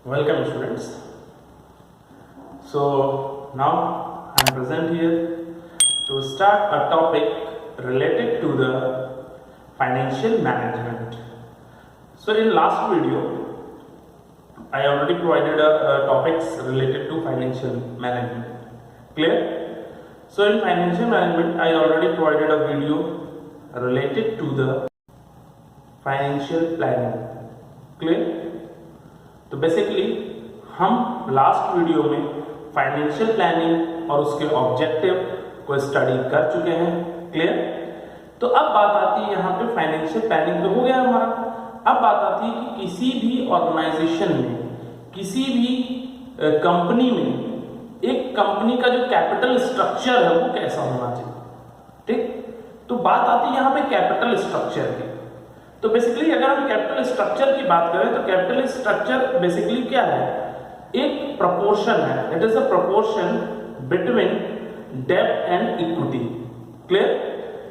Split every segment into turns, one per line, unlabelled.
Welcome students. So now I am present here to start a topic related to the financial management. So in last video I already provided topics related to financial management. Clear? So in financial management I already provided a video related to the financial planning. Clear? तो basically हम last video में financial planning और उसके objective को study कर चुके हैं. Clear? तो अब बात आती है यहाँ पे फाइनेंशियल प्लानिंग तो हो गया हमारा. अब बात आती है कि किसी भी ऑर्गेनाइजेशन में, किसी भी कंपनी में एक कंपनी का जो कैपिटल स्ट्रक्चर है वो कैसा होना चाहिए. ठीक? तो बात आती है यहाँ पे कैपिटल स्ट्रक्चर की. तो बेसिकली अगर हम कैपिटल स्ट्रक्चर की बात करें तो कैपिटल स्ट्रक्चर बेसिकली क्या है, एक प्रोपोर्शन है. It is a proportion between डेब्ट and equity. Clear?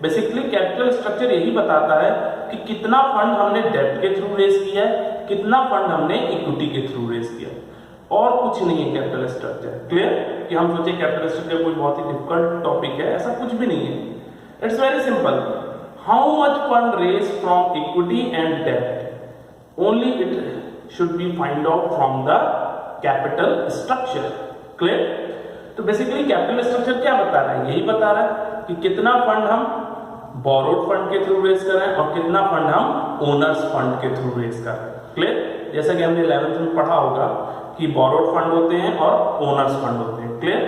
Basically capital structure यही बताता है कि कितना फंड हमने डेब्ट के थ्रू रेज किया है, कितना फंड हमने इक्विटी के थ्रू रेज किया है, और कुछ नहीं है कैपिटल स्ट्रक्चर. क्लियर? कि हम सोचे कैपिटल स्ट्रक्चर कोई बहुत ही डिफिकल्ट टॉपिक है, ऐसा कुछ भी नहीं है. It's very simple. How much fund raised from equity and debt? Only it should be find out from the capital structure. Clear? तो बेसिकली कैपिटल स्ट्रक्चर क्या बता रहा है, यही बता रहा है कि कितना फंड हम बोरोड फंड के थ्रू रेज कर रहे हैं और कितना फंड हम ओनर्स फंड के थ्रू रेज कर रहे हैं. क्लियर? जैसा कि हमने 11th में पढ़ा होगा कि बोरोड फंड होते हैं और ओनर्स फंड होते हैं. क्लियर?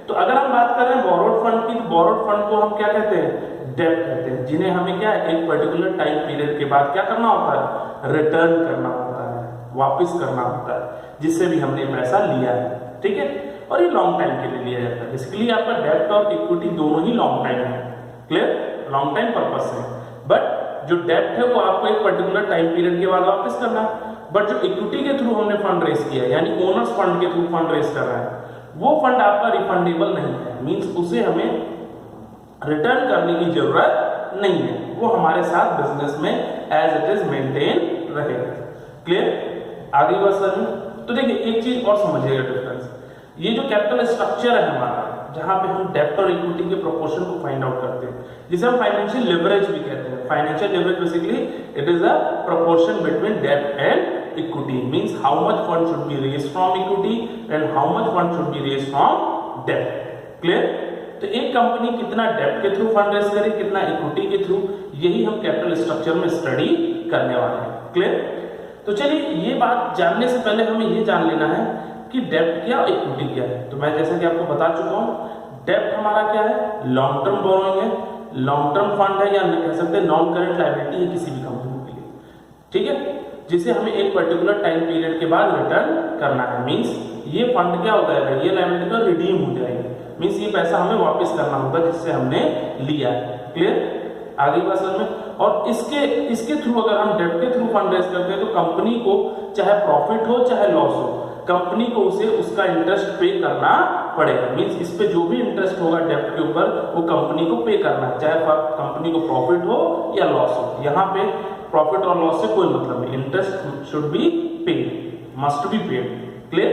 तो अगर हम बात कर रहे हैं बोरोड फंड की, तो बोरोड फंड को हम क्या कहते हैं, डेब्ट कहते हैं, जिन्हें हमें क्या है एक पर्टिकुलर टाइम पीरियड के बाद क्या करना होता है, रिटर्न करना होता है, वापस करना होता है, जिससे भी हमने पैसा लिया है. ठीक है? और ये लॉन्ग टाइम के लिए लिया जाता है. बेसिकली आपका डेब्ट और इक्विटी दोनों ही लॉन्ग टाइम है. क्लियर? लॉन्ग टाइम पर्पस से. बट जो डेब्ट है वो आपको एक पर्टिकुलर टाइम पीरियड के बाद वापस करना है. बट जो इक्विटी के थ्रू हमने फंड रेस किया है, यानी ओनर्स फंड के थ्रू फंड रेस कर रहा है, वो फंड आपका रिफंडेबल नहीं है. मीन्स उसे हमें रिटर्न करने की जरूरत नहीं है, वो हमारे साथ बिजनेस में एज इट इज मेंटेन रहेगा. क्लियर? आगे बात समझ. तो देखिए एक चीज और समझिएगा डिफरेंस. ये जो कैपिटल स्ट्रक्चर है हमारा, जहां पे हम डेब्ट और इक्विटी के प्रोपोर्शन को फाइंड आउट करते हैं, जिसे हम फाइनेंशियल लेवरेज भी कहते हैं. Financial leverage basically it is a proportion between डेब्ट and equity. Means how much fund should be raised from equity and how much fund should be raised from डेब्ट. Clear? तो एक कंपनी कितना डेब्ट के थ्रू फंड रेज करे, कितना equity के थ्रू, यही हम कैपिटल स्ट्रक्चर में स्टडी करने वाले हैं. क्लियर? तो चलिए ये बात जानने से पहले हमें ये जान लेना है कि डेब्ट क्या और इक्विटी क्या है. तो मैं जैसा कि आपको बता चुका हूं, डेब्ट हमारा क्या है, लॉन्ग टर्म बोरोइंग है, लॉन्ग टर्म फंड है, या कह सकते हैं नॉन करंट लायबिलिटी है किसी भी कंपनी के लिए. ठीक है? जिसे हमें एक पर्टिकुलर टाइम पीरियड के बाद रिटर्न करना है. मींस ये फंड क्या होता है, ये लायबिलिटी तो रिडीम हो जाएगी. मींस ये पैसा हमें वापस करना होगा जिससे हमने लिया है. क्लियर? आगे बात समझ में. और इसके थ्रू अगर हम डेब्ट के थ्रू फंड रेज करते हैं तो कंपनी को चाहे प्रॉफिट हो चाहे लॉस हो, कंपनी को उसे उसका इंटरेस्ट पे करना पड़ेगा. मींस इस पे जो भी इंटरेस्ट होगा डेब्ट के ऊपर वो कंपनी को पे करना है, चाहे कंपनी को प्रॉफिट हो या लॉस हो. यहाँ पे प्रॉफिट और लॉस से कोई मतलब नहीं. Interest should be paid, must be paid. Clear?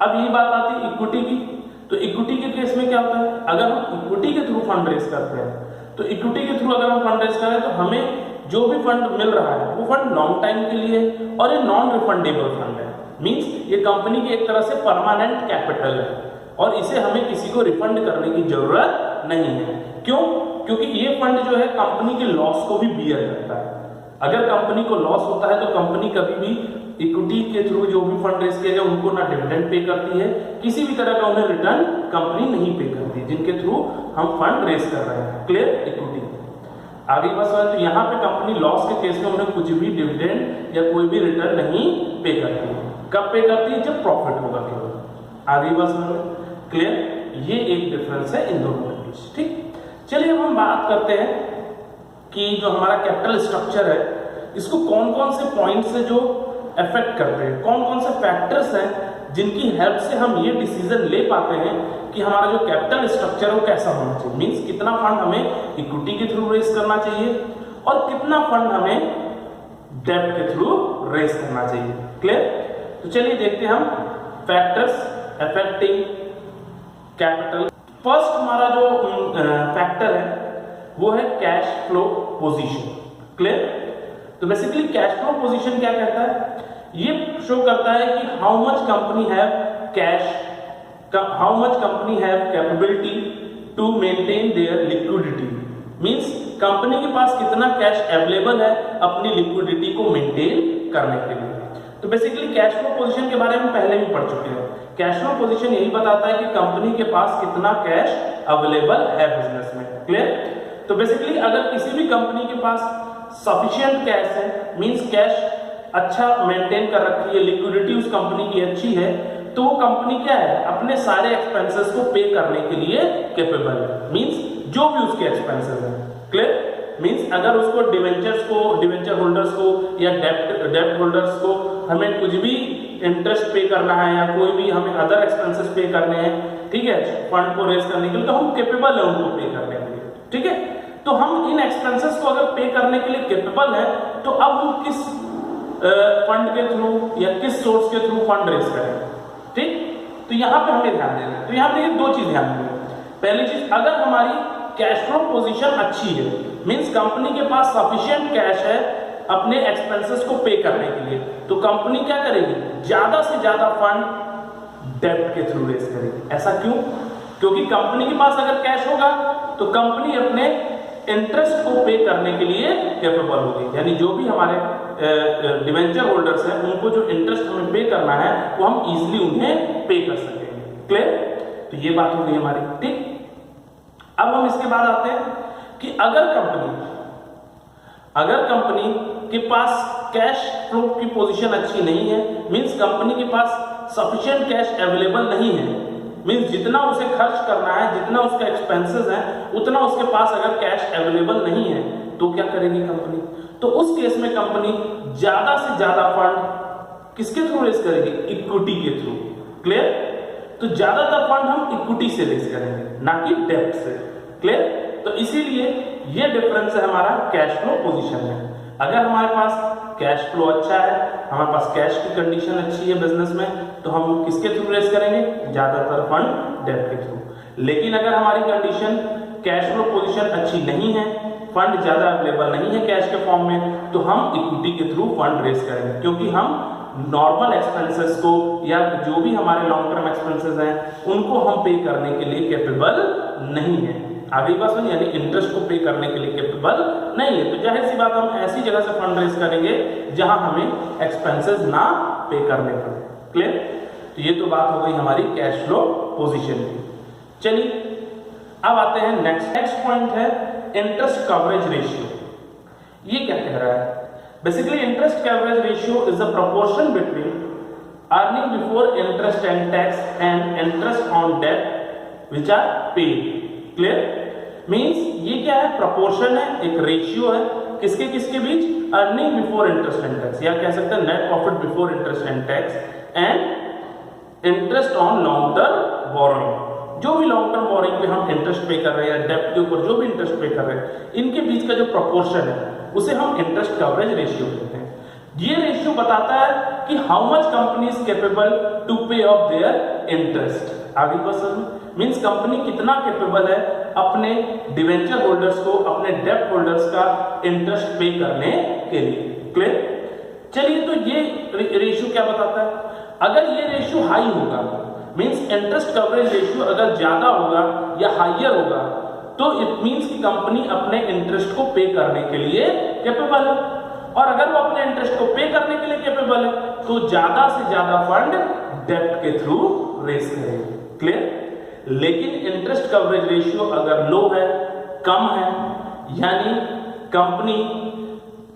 अब ये बात आती है इक्विटी की. तो इक्विटी के केस में क्या होता है, अगर हम इक्विटी के थ्रू फंड रेज करते हैं, तो इक्विटी के थ्रू अगर हम फंड रेज करें तो हमें जो भी फंड मिल रहा है वो फंड लॉन्ग टाइम के लिए है और ये नॉन रिफंडेबल फंड है. मींस ये कंपनी की एक तरह से परमानेंट कैपिटल है और इसे हमें किसी को रिफंड करने की जरूरत नहीं है. क्यों? क्योंकि ये फंड जो है कंपनी के लॉस को भी बियर करता है. अगर कंपनी को लॉस होता है तो कंपनी कभी भी इक्विटी के थ्रू जो भी फंड रेज किया जाए उनको ना डिविडेंड पे करती है, किसी भी तरह का उन्हें रिटर्न कंपनी नहीं पे करती है जिनके थ्रू हम फंड रेज कर रहे हैं. क्लियर? इक्विटी. आगे बस तो यहाँ पे कंपनी लॉस के केस में उन्हें कुछ भी डिविडेंड या कोई भी रिटर्न नहीं पे करती है. कब पे करती है? जब प्रॉफिट होगा केवल. आगे बस. क्लियर? ये एक डिफरेंस है इन दोनों के बीच. ठीक? चलिए अब हम बात करते हैं कि जो हमारा कैपिटल स्ट्रक्चर है इसको कौन कौन से पॉइंट से जो अफेक्ट करते हैं, कौन कौन से फैक्टर्स हैं जिनकी हेल्प से हम ये डिसीजन ले पाते हैं कि हमारा जो कैपिटल स्ट्रक्चर है वो कैसा होना चाहिए. मींस कितना फंड हमें इक्विटी के थ्रू रेज करना चाहिए और कितना फंड हमें डेब्ट के थ्रू रेज करना चाहिए. क्लियर? तो चलिए देखते हैं हम फैक्टर्स अफेक्टिंग कैपिटल। फर्स्ट हमारा जो फैक्टर है वो है कैश फ्लो पोजीशन। क्लियर? तो बेसिकली कैश फ्लो पोजीशन क्या कहता है? ये शो करता है कि how much company have cash, how much company have capability to maintain their liquidity. Means company के पास कितना कैश अवेलेबल है अपनी लिक्विडिटी को मेंटेन करने के लिए। तो बेसिकली कैश फ्लो पोजीशन के बारे में पहले भी पढ़ चुके हैं। कैश फ्लो पोजीशन यही बताता है कि कंपनी के पास कितना कैश अवेलेबल है बिजनेस में। क्लियर? तो बेसिकली अगर किसी भी कंपनी के पास सफिशिएंट कैश है, मींस कैश अच्छा मेंटेन कर रखी है, लिक्विडिटी उस कंपनी की अच्छी है, तो वो कंपनी क्या है, अपने सारे एक्सपेंसेस को पे करने के लिए कैपेबल है। मींस जो भी उसके एक्सपेंसेस हैं। क्लियर? मींस अगर उसको डिवेंचर होल्डर्स को या डेप्ट होल्डर्स को हमें कुछ भी इंटरेस्ट पे करना है या कोई भी हमें अदर एक्सपेंसेस पे करने हैं, ठीक है, फंड को रेज करने के लिए, तो हम कैपेबल है उनको पे करने के लिए। ठीक है? तो हम इन एक्सपेंसेस को अगर पे करने के लिए कैपेबल है, तो अब हम किस फंड के थ्रू या किस सोर्स के थ्रू फंड रेज करें। ठीक? तो यहां पे हमें ध्यान देना है। तो यहां देखिए दो चीज ध्यान देंगे। पहली चीज, अगर हमारी कैश फ्लो पोजीशन अच्छी है, मींस कंपनी के पास सफिशिएंट कैश है अपने एक्सपेंसेस को पे करने के लिए, तो कंपनी क्या करेगी, ज्यादा से ज्यादा फंड डेब्ट के थ्रू रेज करेगी। ऐसा क्यों? क्योंकि कंपनी के पास अगर कैश होगा तो कंपनी अपने इंटरेस्ट को पे करने के लिए कैपेबल होगी। यानी जो भी हमारे डिवेंचर होल्डर्स हैं उनको जो इंटरेस्ट हमें पे करना है वो हम इजीली उन्हें पे कर सकेंगे। क्लियर? तो ये बात हो गई हमारी। ठीक? अब हम इसके बाद आते हैं कि अगर कंपनी के पास कैश फ्लो की पोजीशन अच्छी नहीं है, मींस कंपनी के पास सफिशिएंट कैश अवेलेबल नहीं है, मींस जितना उसे खर्च करना है, जितना उसका एक्सपेंसेस है, उतना उसके पास अगर कैश अवेलेबल नहीं है, तो क्या करेगी कंपनी? तो उस केस में कंपनी ज्यादा से ज्यादा फंड किसके थ्रू रेज करेगी? इक्विटी के थ्रू। क्लियर? तो ज्यादातर फंड हम इक्विटी से रेज करेंगे, ना कि डेब्ट से। क्लियर? तो इसीलिए ये डिफरेंस है हमारा कैश फ्लो पोजीशन में। अगर हमारे पास कैश फ्लो अच्छा है, हमारे पास कैश की कंडीशन अच्छी है बिजनेस में, तो हम किसके थ्रू रेज करेंगे? ज्यादातर फंड डेब्ट के थ्रू। लेकिन अगर हमारी कंडीशन कैश फ्लो पोजीशन अच्छी नहीं है, फंड ज्यादा अवेलेबल नहीं है कैश के फॉर्म में, तो हम इक्विटी के थ्रू फंड रेज करेंगे, क्योंकि हम नॉर्मल एक्सपेंसेस को या जो भी हमारे लॉन्ग टर्म एक्सपेंसेस हैं उनको हम पे करने के लिए कैपेबल नहीं है। आगे बात सुनिए, यानी इंटरेस्ट को पे करने के लिए कैपेबल नहीं है। तो जाहिर सी बात हम ऐसी जगह से फंड रेज करेंगे जहां हमें एक्सपेंसेस ना पे करने पड़े। क्लियर? तो ये तो बात हो गई हमारी कैश फ्लो पोजीशन की। चलिए अब आते हैं नेक्स्ट पॉइंट है इंटरेस्ट कवरेज रेशियो। ये क्या कह रहा है? Basically interest coverage ratio is the proportion between earning before interest and tax and interest on debt which are paid. Clear? Means ये क्या है? प्रोपोर्शन है, एक रेशियो है, किसके किसके बीच? Earning before interest and tax, या कह सकते हैं net profit before interest and tax and interest on long term borrowing. जो भी लॉन्ग टर्म बोरिंग पे हम इंटरेस्ट पे कर रहे हैं, डेब्ट के ऊपर जो भी इंटरेस्ट पे कर रहे हैं, इनके बीच का जो प्रोपोर्शन है उसे हम इंटरेस्ट कवरेज रेशियो कहते हैं। ये रेशियो बताता है कि how much company is capable to pay off their interest. आगे क्वेश्चन मींस कंपनी कितना कैपेबल है अपने डिवेंचर होल्डर्स को, अपने डेब्ट होल्डर्स का इंटरेस्ट पे करने के लिए। क्लियर? चलिए, तो ये रेशियो क्या बताता है? अगर ये रेशियो हाई होगा, मींस इंटरेस्ट कवरेज रेशियो अगर ज्यादा होगा या हाइयर होगा, तो इट मींस कि कंपनी अपने इंटरेस्ट को पे करने के लिए कैपेबल है। और अगर वो अपने इंटरेस्ट को पे करने के लिए कैपेबल है, तो ज्यादा से ज्यादा फंड डेब्ट के थ्रू रेज करेगी। क्लियर? लेकिन इंटरेस्ट कवरेज रेशियो अगर लो है, कम है, यानी कंपनी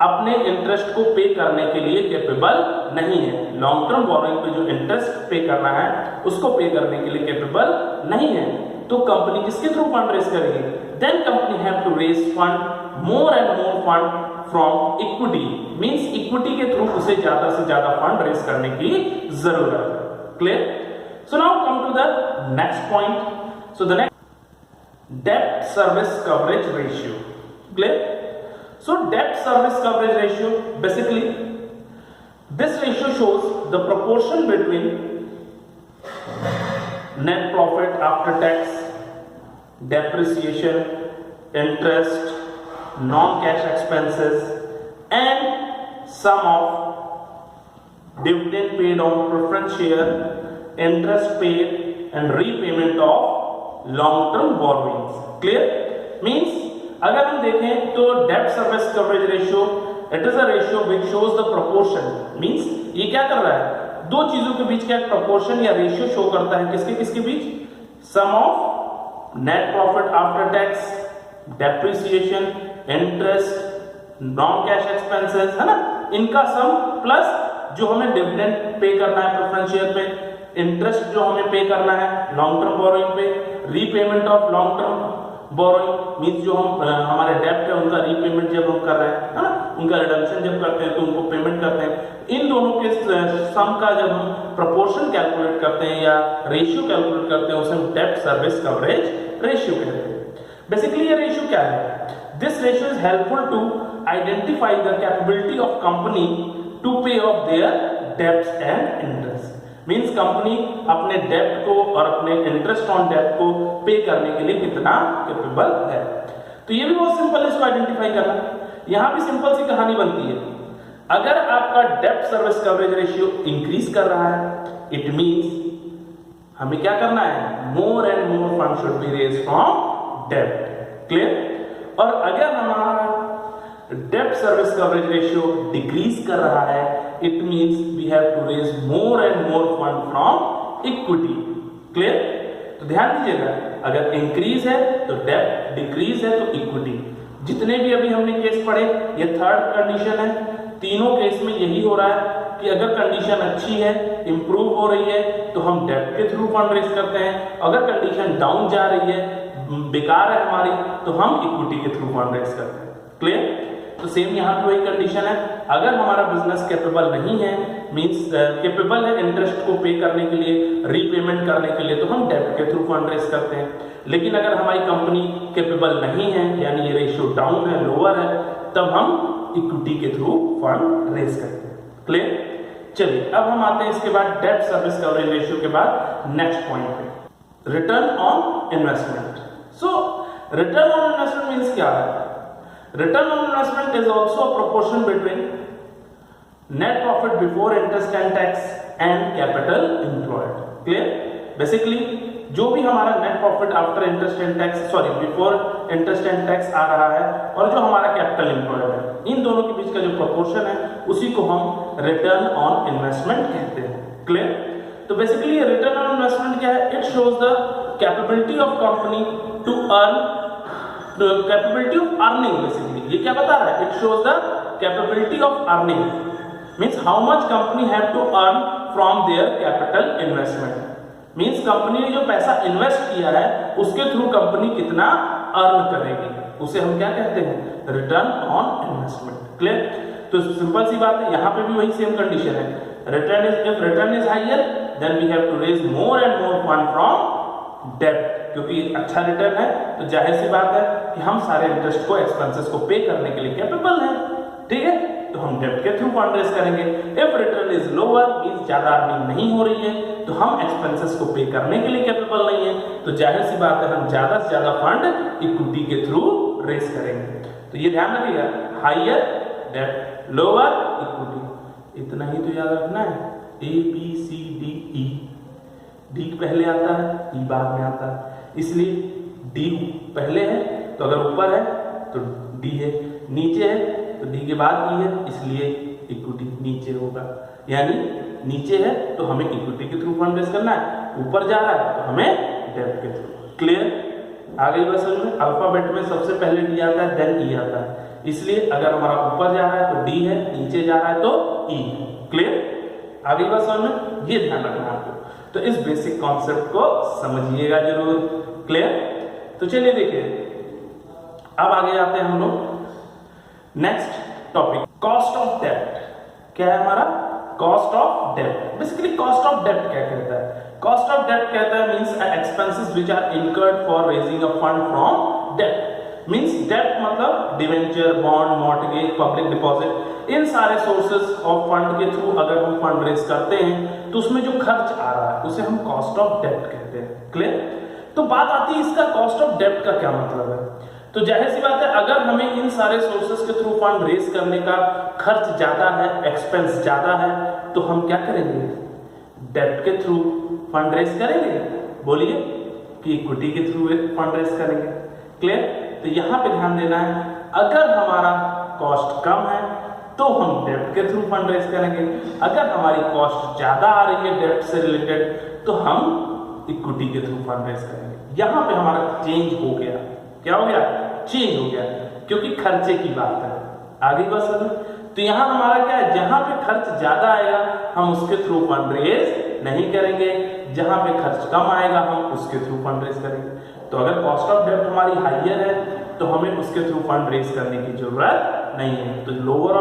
अपने इंटरेस्ट को पे करने के लिए कैपेबल नहीं है, लॉन्ग टर्म बोरोइंग पे जो इंटरेस्ट पे करना है उसको पे करने के लिए कैपेबल नहीं है, तो कंपनी किसके थ्रू फंड रेज करेगी? Then company have to raise fund more and more fund from equity. Means equity के थ्रू उसे ज्यादा से ज्यादा फंड रेज करने की जरूरत है। Clear? So now come to the next point. So the next डेब्ट service coverage ratio. Clear? So debt service coverage ratio, basically this ratio shows the proportion between net profit after tax, depreciation, interest, non-cash expenses, and sum of dividend paid on preference share, interest paid, and repayment of long-term borrowings. Clear? Means अगर हम देखें तो debt service coverage ratio, it is a ratio which shows the proportion. Means ये क्या कर रहा है? दो चीजों के बीच का एक proportion या ratio शो करता है. किसके किसके बीच? Sum of net profit after tax, depreciation, interest, non-cash expenses, है ना? इनका सम प्लस जो हमें डिविडेंड पे करना है प्रेफरेंस शेयर पे, इंटरेस्ट जो हमें पे करना है लॉन्ग टर्म बोरोइंग पे, repayment of long term borrowing means जो हम हमारे डेब्ट है उनका रीपेमेंट जब हम कर रहे हैं, है ना, उनका रिडम्पशन जब करते हैं तो उनको पेमेंट करते हैं, इन दोनों के सम का जब हम प्रोपोर्शन कैलकुलेट करते हैं या रेशियो कैलकुलेट करते हैं उसे हम डेब्ट सर्विस कवरेज रेशियो कहते हैं. बेसिकली ये रेशियो क्या है? This ratio is helpful to identify the capability of company to pay off their debts and interest. Means company अपने डेब्ट को और अपने इंटरेस्ट ऑन डेब्ट को पे करने के लिए कितना कैपेबल है. तो ये भी बहुत सिंपल है इसको आइडेंटिफाई करना. यहां भी सिंपल सी कहानी बनती है. अगर आपका डेब्ट सर्विस कवरेज रेशियो इंक्रीज कर रहा है, इट मींस हमें क्या करना है? मोर and more fund should be raised from डेब्ट. क्लियर? और अगर हमारा डेब्ट सर्विस कवरेज रेशियो डिक्रीज कर रहा है, it means we have to raise more and more fund from equity. Clear? तो ध्यान दीजिएगा, अगर इंक्रीज है तो डेब्ट, डिक्रीज है तो इक्विटी. जितने भी अभी हमने केस पढ़े ये थर्ड कंडीशन है. तीनों केस में यही हो रहा है कि अगर कंडीशन अच्छी है, इंप्रूव हो रही है तो हम डेब्ट के थ्रू फंड रेज करते हैं. अगर कंडीशन डाउन जा रही है, बेकार है हमारी, तो हम इक्विटी के थ्रू फंड रेज करते हैं. क्लियर? तो सेम यहाँ पे वही कंडीशन है. अगर हमारा बिजनेस कैपेबल नहीं है, मींस कैपेबल है इंटरेस्ट को पे करने के लिए, रीपेमेंट करने के लिए, तो हम डेब्ट के थ्रू फंड रेज करते हैं. लेकिन अगर हमारी कंपनी कैपेबल नहीं है, यानी ये रेशियो डाउन है, लोअर है, तब हम इक्विटी के थ्रू फंड रेज करते हैं. क्लियर? चलिए अब हम आते हैं इसके बाद डेब्ट सर्विस कवरेज रेशियो के बाद नेक्स्ट पॉइंट पे, return on investment. So return on investment means क्या है? Return on investment is also a proportion between net profit before interest and tax and capital employed. Clear? Basically, जो भी हमारा net profit after interest and tax, sorry, before interest and tax आ रहा है और जो हमारा capital employed है, इन दोनों के बीच का जो proportion है उसी को हम return on investment कहते हैं. Clear? तो basically return on investment क्या है? It shows the capability of company to earn capability of earning. Basically ये क्या बता रहा है? It shows the capability of earning, means how much company have to earn from their capital investment. Means company ने जो पैसा invest किया है उसके थ्रू कंपनी कितना अर्न करेगी, उसे हम क्या कहते हैं? Return on investment. क्लियर? तो सिंपल सी बात है, यहाँ पे भी वही सेम कंडीशन है. Return is, if return is higher then we have to raise more and more fund from डेब्ट. क्योंकि अच्छा रिटर्न है तो जाहिर सी बात है कि हम सारे इंटरेस्ट को, एक्सपेंसेस को पे करने के लिए कैपेबल हैं. ठीक है? तो हम डेब्ट के थ्रू फंड रेज करेंगे. If return is lower means ज्यादा अर्निंग नहीं हो रही है तो हम एक्सपेंसेस को पे करने के लिए कैपेबल नहीं है, तो जाहिर सी बात है हम ज्यादा से ज्यादा फंड इक्विटी के थ्रू रेज करेंगे. तो ये ध्यान रखिएगा, हायर डेब्ट, लोअर इक्विटी. इतना ही तो याद रखना है. A B C D E. D पहले आता है, ई बाद में आता है, इसलिए डी पहले है तो अगर ऊपर है तो डी है, नीचे है तो डी के बाद ई है, इसलिए इक्विटी नीचे होगा. यानी नीचे है तो हमें इक्विटी के थ्रू फंड रेज करना है, ऊपर जा रहा है तो हमें डेब्ट के थ्रू. क्लियर? आ गई बात समझ में? अल्फाबेट में सबसे पहले डी आता है देन ई आता है, इसलिए अगर हमारा ऊपर जा रहा है तो डी है, नीचे जा रहा है तो ई. क्लियर? आ गई बात समझ में? ये ध्यान रखना आपको. तो इस बेसिक कॉन्सेप्ट को समझिएगा जरूर. क्लियर? तो चलिए देखिए अब आगे आते हैं हम लोग नेक्स्ट टॉपिक, कॉस्ट ऑफ डेब्ट. क्या है हमारा? कॉस्ट ऑफ डेब्ट. बेसिकली कॉस्ट ऑफ डेब्ट क्या कहता है? कॉस्ट ऑफ डेब्ट कहता है means expenses which are incurred for raising a fund from डेब्ट. मींस डेट मतलब debenture, bond, mortgage, public deposit, इन सारे सोर्सेस ऑफ फंड के थ्रू अगर हम फंड रेज करते हैं तो उसमें जो खर्च आ रहा है उसे हम कॉस्ट ऑफ डेब्ट कहते हैं। क्लियर? तो बात आती है इसका कॉस्ट ऑफ डेब्ट का क्या मतलब है। तो जाहिर सी बात है, अगर हमें इन सारे सोर्सेस के थ्रू फंड रेज करने का खर्च ज्यादा है, एक्सपेंस ज्यादा है, तो हम क्या करेंगे? डेब्ट के थ्रू फंड रेज करेंगे। बोलिए कि इक्विटी के थ्रू फंड रेज करेंगे। क्लियर? तो यहां पे ध्यान देना है, अगर हमारा कॉस्ट कम है तो हम डेब्ट के थ्रू फंड रेज करेंगे, अगर हमारी कॉस्ट ज्यादा आ रही है डेब्ट से रिलेटेड तो हम इक्विटी के थ्रू फंड रेज करेंगे। यहां पे हमारा चेंज हो गया। क्या हो गया? चेंज हो गया, क्योंकि खर्चे की बात है। आगे बस समझ। तो यहां हमारा क्या है, जहां पे खर्च ज्यादा आएगा हम उसके थ्रू फंड रेज नहीं करेंगे, जहां पे खर्च कम आएगा हम उसके थ्रू फंड रेज करेंगे। तो अगर कॉस्ट ऑफ डेब्ट हमारी हाइयर है तो हमें उसके थ्रू फंड रेज करने की जरूरत नहीं है। तो लोअर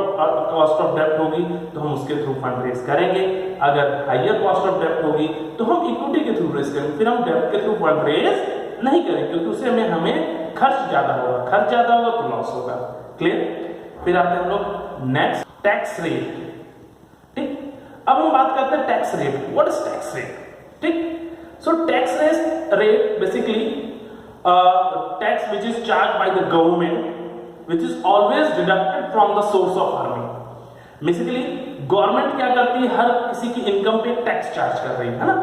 कॉस्ट ऑफ डेब्ट होगी तो हम उसके थ्रू फंड रेज करेंगे, अगर हाइयर कॉस्ट ऑफ डेब्ट होगी तो हम इक्विटी के थ्रू रेज करेंगे। फिर हम डेब्ट के थ्रू फंड रेज नहीं करेंगे, क्योंकि उससे हमें खर्च ज्यादा होगा, खर्च ज्यादा होगा तो लॉस होगा। क्लियर? फिर आते हैं हम लोग नेक्स्ट, टैक्स रेट। ठीक, अब हम बात करते हैं tax rate. What is tax rate? ठीक, so tax rate basically tax which is charged by the government which is always deducted from the source of earning. Basically government क्या करती है, हर किसी की इनकम पे टैक्स चार्ज कर रही है ना,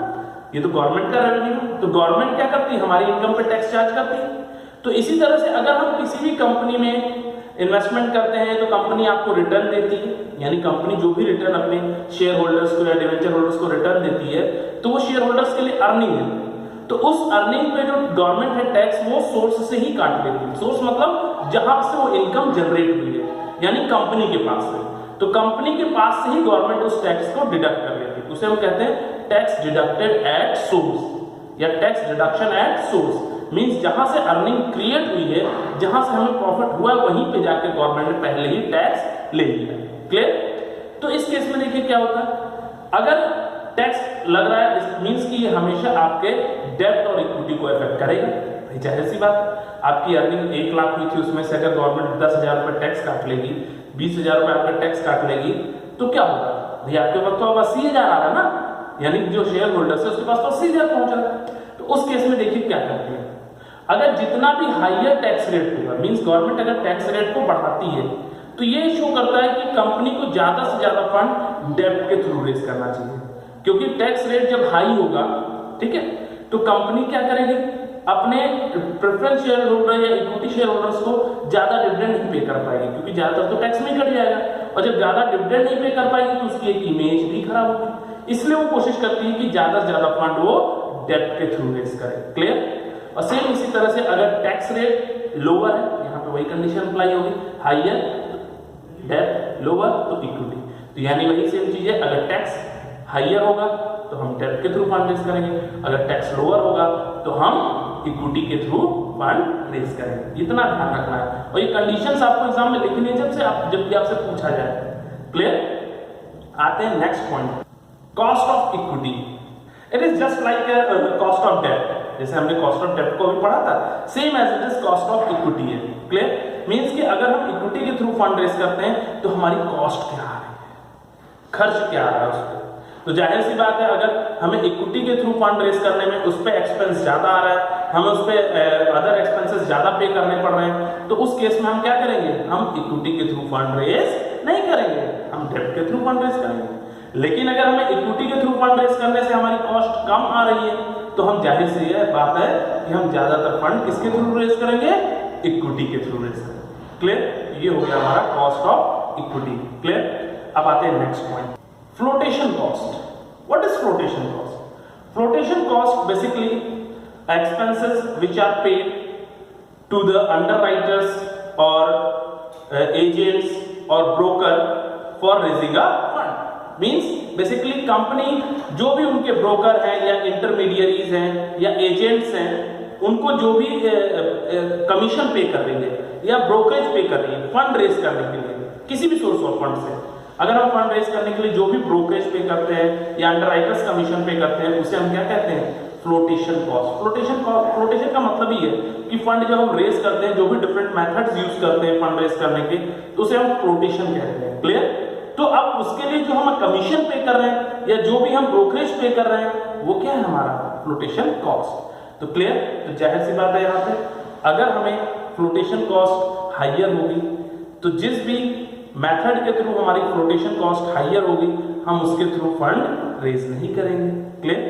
ये तो गवर्नमेंट का रेवेन्यू। तो गवर्नमेंट क्या करती है, हमारी इनकम पे टैक्स चार्ज करती है। तो इसी तरह से अगर हम किसी भी कंपनी में इन्वेस्टमेंट करते हैं तो कंपनी आपको रिटर्न देती है, यानी कंपनी जो भी रिटर्न अपने शेयर होल्डर्स को या डिवेंचर होल्डर्स को रिटर्न देती है तो वो शेयर होल्डर्स के लिए अर्निंग है। तो उस अर्निंग पे जो गवर्नमेंट है टैक्स वो सोर्स से ही काट लेती है। सोर्स मतलब जहां से वो इनकम जनरेट हुई है, यानी कंपनी के पास से। तो कंपनी के पास से ही गवर्नमेंट उस टैक्स को डिडक्ट कर लेती है। उसे हम कहते हैं टैक्स डिडक्टेड एट सोर्स या tax deduction at source. Means जहां से अर्निंग क्रिएट हुई है, जहां से हमें प्रॉफिट हुआ है, वहीं पे जाके गवर्नमेंट ने पहले ही टैक्स ले लिया। क्लियर? तो इस केस में देखिए क्या होता है, अगर टैक्स लग रहा है मींस कि ये हमेशा आपके डेब्ट और इक्विटी को इफेक्ट करेगा। भाई जाहिर सी बात, आपकी अर्निंग 1 लाख हुई थी, उसमें से अगर गवर्नमेंट 10,000 रुपए टैक्स काट लेगी, 20,000 रुपए आपका टैक्स काट लेगी, तो क्या होगा भाई, आपके पास तो अब 80,000 आ रहा है ना, यानी जो शेयर होल्डर है उसके पास तो 80,000 पहुंच रहा है। तो उस केस में देखिए क्या करती है, अगर जितना भी हाइयर टैक्स रेट होगा, मींस गवर्नमेंट अगर टैक्स रेट को बढ़ाती है तो ये शो करता है कि कंपनी को ज्यादा से ज्यादा फंड डेब्ट के थ्रू रेज करना चाहिए, क्योंकि टैक्स रेट जब हाई होगा, ठीक है, तो कंपनी क्या करेगी, अपने प्रेफरेंस शेयर होल्डर या इक्विटी शेयर होल्डर्स को ज्यादा डिविडेंड नहीं पे कर पाएगी, क्योंकि ज्यादातर तो टैक्स में कट जाएगा, और जब ज्यादा डिविडेंड नहीं पे कर पाएगी तो उसकी एक इमेज भी खराब होगी। इसलिए वो कोशिश करती है कि ज्यादा से ज्यादा फंड वो डेब्ट के थ्रू रेज करे। क्लियर? और सेम इसी तरह से अगर टैक्स रेट लोअर है, यहाँ पे वही कंडीशन अप्लाई होगी, हाइयर डेब्ट, लोअर तो इक्विटी। तो यानी वही सेम चीज है, अगर टैक्स हाइयर होगा तो हम डेब्ट के थ्रू फंड रेज करेंगे, अगर टैक्स लोअर होगा तो हम इक्विटी के थ्रू फंड रेज करेंगे। इतना ध्यान रखना है, और ये कंडीशंस आपको एग्जाम में लिखनी है जब भी आपसे पूछा जाए। क्लियर? आते हैं next point, cost of equity. It is just like cost of डेब्ट, जैसे हमने कॉस्ट ऑफ डेब्ट को भी पढ़ा था, same as it is cost of equity है। क्लियर? मींस कि अगर हम इक्विटी के थ्रू फंड रेज करते हैं तो हमारी कॉस्ट क्या आ रही है, खर्च क्या आ रहा है उस पर। तो जाहिर सी बात है, अगर हमें इक्विटी के थ्रू फंड रेज करने में उस पर एक्सपेंस ज्यादा आ रहा है, हमें उस पर अदर एक्सपेंसेस ज्यादा पे करने पड़ रहे हैं, तो उस केस में हम क्या करेंगे, हम इक्विटी के थ्रू फंड रेज नहीं करेंगे, हम डेब्ट के थ्रू फंड रेज करेंगे। लेकिन अगर हमें इक्विटी के थ्रू फंड रेज करने से हमारी कॉस्ट कम आ रही है तो हम जाहिर सी बात है कि हम ज्यादातर फंड किसके थ्रू रेज करेंगे, इक्विटी के थ्रू रेज करेंगे। क्लियर? ये हो गया हमारा कॉस्ट ऑफ इक्विटी। क्लियर? अब आते हैं next point, flotation cost. What is flotation cost? Flotation cost basically expenses which are paid to the underwriters or agents or broker for raising a fund. Means basically company जो भी उनके broker हैं या intermediaries हैं या agents हैं, उनको जो भी कमीशन पे कर रही है या ब्रोकरेज पे कर रही है फंड रेज करने के लिए किसी भी सोर्स ऑफ फंड से, अगर हम फंड रेज करने के लिए जो भी ब्रोकरेज पे करते हैं या अंडरराइटर्स कमीशन पे करते हैं, उसे हम क्या कहते हैं, फ्लोटेशन कॉस्ट। फ्लोटेशन का मतलब ही है कि फंड जब हम रेस करते हैं, जो भी डिफरेंट मेथड्स यूज करते हैं फंड रेस करने के, तो उसे हम फ्लोटेशन कहते हैं। क्लियर? तो अब उसके लिए जो हम कमीशन पे कर रहे हैं या जो भी हम ब्रोकरेज पे कर रहे हैं वो क्या है हमारा फ्लोटेशन कॉस्ट। तो क्लियर? तो जाहिर सी बात है यहाँ पे अगर हमें फ्लोटेशन कॉस्ट हाइयर होगी तो जिस भी मेथड के थ्रू हमारी फ्लोटेशन कॉस्ट हाइयर होगी हम उसके थ्रू फंड रेज नहीं करेंगे। क्लियर?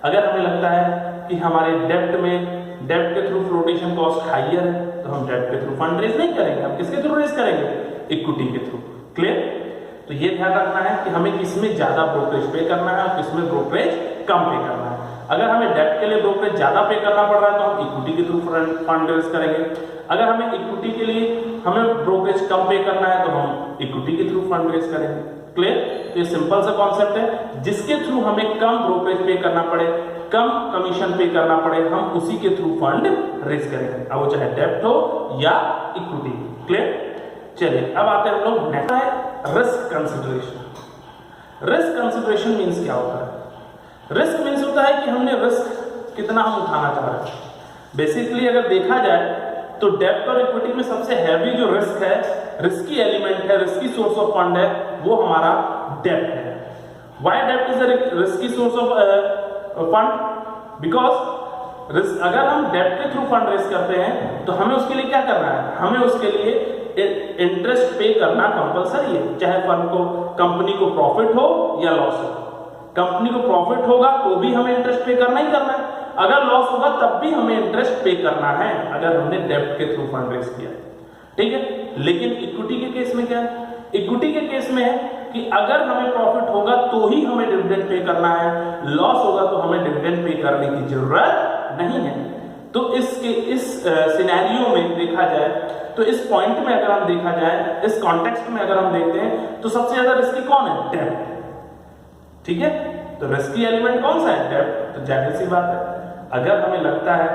अगर हमें लगता है कि हमारे डेब्ट के थ्रू फ्लोटेशन कॉस्ट हाइयर है तो हम डेब्ट के थ्रू फंड रेज नहीं करेंगे, हम किसके थ्रू रेज करेंगे? इक्विटी के थ्रू। क्लियर? तो ये ध्यान रखना है कि हमें किसमें ज्यादा ब्रोकरेज पे करना है और किसमें ब्रोकरेज कम पे करना है। अगर हमें डेब्ट के लिए ब्रोकरेज ज्यादा पे करना पड़ रहा है तो हम इक्विटी के थ्रू फंड रेज करेंगे। अगर हमें इक्विटी के लिए हमें ब्रोकरेज कम पे करना है तो हम इक्विटी के थ्रू फंड रेज करेंगे। क्लियर? तो ये सिंपल सा कॉन्सेप्ट है, जिसके थ्रू हमें कम ब्रोकरेज पे करना पड़े, कम कमीशन पे करना पड़े, हम उसी के थ्रू फंड रेज करेंगे, अब वो चाहे डेब्ट हो या इक्विटी। क्लियर? चलिए अब आते हैं हम लोग नेक्स्ट है risk consideration. Risk consideration means क्या होता है? रिस्क मींस होता है कि हमने रिस्क कितना हम उठाना चाह रहे हैं। बेसिकली अगर देखा जाए तो डेब्ट और इक्विटी में सबसे हैवी जो रिस्क है, रिस्की एलिमेंट है, रिस्की सोर्स ऑफ फंड है, वो हमारा डेब्ट है। व्हाई डेब्ट is a risky source of fund? Because अगर हम डेब्ट के थ्रू फंड रेज करते हैं तो हमें उसके लिए क्या करना है? हमें उसके लिए इंटरेस्ट पे करना कंपलसरी है, चाहे फर्म को कंपनी को प्रॉफिट हो या लॉस हो। कंपनी को प्रॉफिट होगा तो भी हमें इंटरेस्ट पे करना ही करना है, अगर लॉस होगा तब भी हमें इंटरेस्ट पे करना है अगर हमने डेब्ट के थ्रू फंड रेज किया। ठीक है? लेकिन इक्विटी के केस में क्या है? इक्विटी के केस में है कि अगर हमें प्रॉफिट होगा तो ही हमें डिविडेंड पे करना है, लॉस होगा तो हमें डिविडेंड पे करने की जरूरत नहीं है। तो इस सिनेरियो में देखा जाए तो इस पॉइंट में अगर हम देखा जाए, इस कॉन्टेक्स्ट में अगर हम देखते हैं तो सबसे ज्यादा रिस्की कौन है? डेब्ट। ठीक है? तो रिस्की एलिमेंट कौन सा है? डेब्ट। तो जाहिर सी बात है अगर हमें लगता है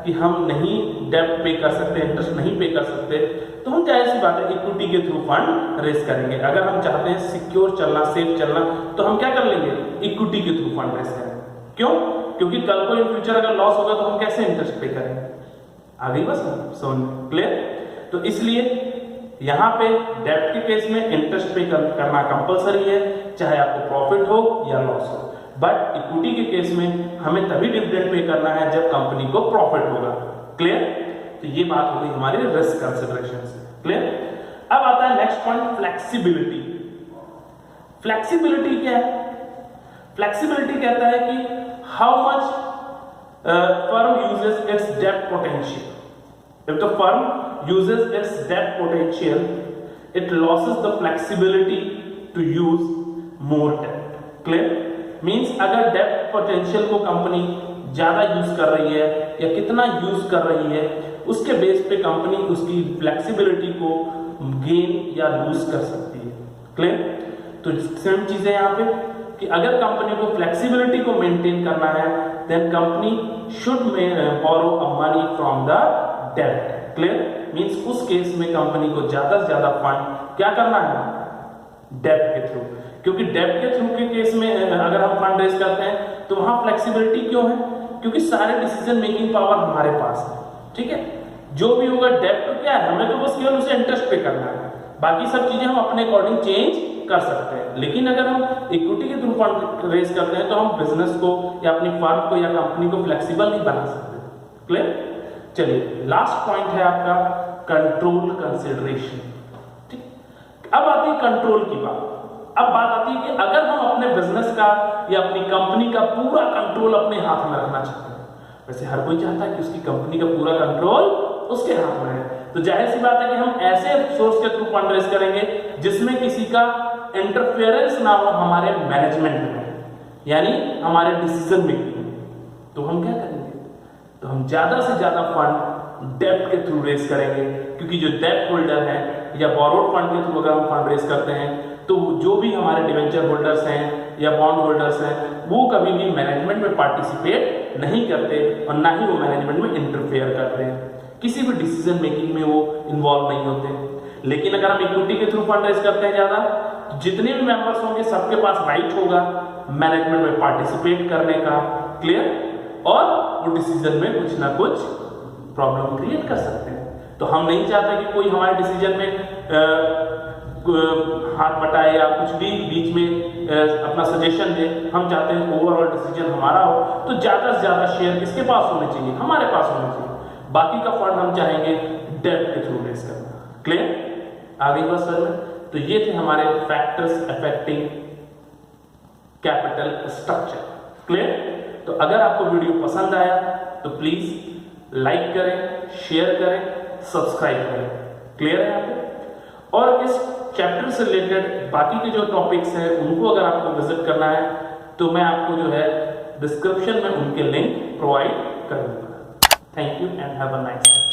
कि हम नहीं डेब्ट पे कर सकते, इंटरेस्ट नहीं पे कर सकते, तो हम जाहिर सी बात है इक्विटी के थ्रू फंड रेज करेंगे। अगर हम चाहते हैं सिक्योर चलना, सेफ चलना, तो हम क्या कर लेंगे? इक्विटी के थ्रू फंड रेज करेंगे। क्यों? क्योंकि कल को इन फ्यूचर अगर लॉस होगा तो हम कैसे इंटरेस्ट पे करेंगे? आ गई बस समझ? क्लियर? तो इसलिए यहां पे डेब्ट के केस में इंटरेस्ट पे करना कंपलसरी है, चाहे आपको प्रॉफिट हो या लॉस हो। बट इक्विटी के केस में हमें तभी डिविडेंड पे करना है जब कंपनी को प्रॉफिट होगा। क्लियर? तो ये बात हो गई हमारी रिस्क कंसिडरेशन से। क्लियर? अब आता है नेक्स्ट पॉइंट, फ्लेक्सिबिलिटी। फ्लेक्सिबिलिटी क्या है? फ्लेक्सिबिलिटी कहता है कि how much firm uses its debt potential. If the firm uses its debt potential, it loses the flexibility to use more debt. Clear? Means अगर debt potential को company ज्यादा use कर रही है या कितना यूज कर रही है, उसके बेस पे कंपनी उसकी फ्लेक्सिबिलिटी को गेन या लूज कर सकती है। क्लियर? तो सेम चीज है यहाँ पे कि अगर कंपनी को फ्लेक्सिबिलिटी को मेंटेन करना है then company should borrow a money from the डेब्ट। क्लियर? मींस उस केस में कंपनी को ज्यादा से ज्यादा फंड क्या करना है? डेब्ट के थ्रू। क्योंकि डेब्ट के थ्रू के केस में अगर हम फंड रेज करते हैं तो वहां फ्लेक्सिबिलिटी क्यों है? क्योंकि सारे डिसीजन मेकिंग पावर हमारे पास है। ठीक है? जो भी होगा डेब्ट तो क्या है, हमें तो बस केवल उसे इंटरेस्ट पे करना है, बाकी सब चीजें हम अपने अकॉर्डिंग चेंज कर सकते हैं। लेकिन अगर हम इक्विटी के थ्रू फंड रेज करते हैं तो हम बिजनेस को या अपनी फर्म को या कंपनी को फ्लेक्सिबल नहीं बना सकते। क्लियर? चलिए लास्ट पॉइंट है आपका कंट्रोल कंसिडरेशन। ठीक? अब आती है कंट्रोल की बात। अब बात आती है कि अगर हम अपने बिजनेस का या अपनी कंपनी का पूरा कंट्रोल अपने हाथ में रखना चाहते हैं, वैसे हर कोई चाहता है कि उसकी कंपनी का पूरा कंट्रोल उसके हाथ में है, तो जाहिर सी बात है कि हम ऐसे सोर्स के थ्रू फंड रेज करेंगे जिसमें किसी का इंटरफेरेंस ना हो हमारे मैनेजमेंट में, यानी हमारे डिसीजन मेकिंग में। तो हम क्या करेंगे? तो हम ज्यादा से ज्यादा फंड डेब्ट के थ्रू रेज करेंगे, क्योंकि जो डेब्ट होल्डर है या बोरोड फंड के थ्रू अगर हम फंड रेज करते हैं तो जो भी हमारे डिवेंचर होल्डर्स हैं या बॉन्ड होल्डर्स हैं वो कभी भी मैनेजमेंट में पार्टिसिपेट नहीं करते और ना ही वो मैनेजमेंट में इंटरफेयर करते हैं, किसी भी डिसीजन मेकिंग में वो इन्वॉल्व नहीं होते। लेकिन अगर हम इक्विटी के थ्रू फंड रेज करते हैं ज्यादा, तो जितने भी मेंबर्स होंगे सबके पास राइट होगा मैनेजमेंट में पार्टिसिपेट करने का। क्लियर? और वो डिसीजन में कुछ ना कुछ प्रॉब्लम क्रिएट कर सकते हैं। तो हम नहीं चाहते कि कोई हमारे डिसीजन में हाथ बटाए या कुछ भी बीच में अपना सजेशन दे। हम चाहते हैं ओवरऑल डिसीजन हमारा हो, तो ज्यादा से ज्यादा शेयर किसके पास होने चाहिए? हमारे पास होने चाहिए। बाकी का फंड हम चाहेंगे डेट के थ्रू रेज करना। क्लियर? आ गई बात समझ में? तो ये थे हमारे factors affecting capital structure. Clear? तो अगर आपको वीडियो पसंद आया तो प्लीज लाइक करें, शेयर करें, सब्सक्राइब करें। क्लियर है आपको? और इस चैप्टर से रिलेटेड बाकी के जो टॉपिक्स हैं उनको अगर आपको विजिट करना है तो मैं आपको जो है डिस्क्रिप्शन में उनके लिंक प्रोवाइड करूंगा। Thank you and have a nice day.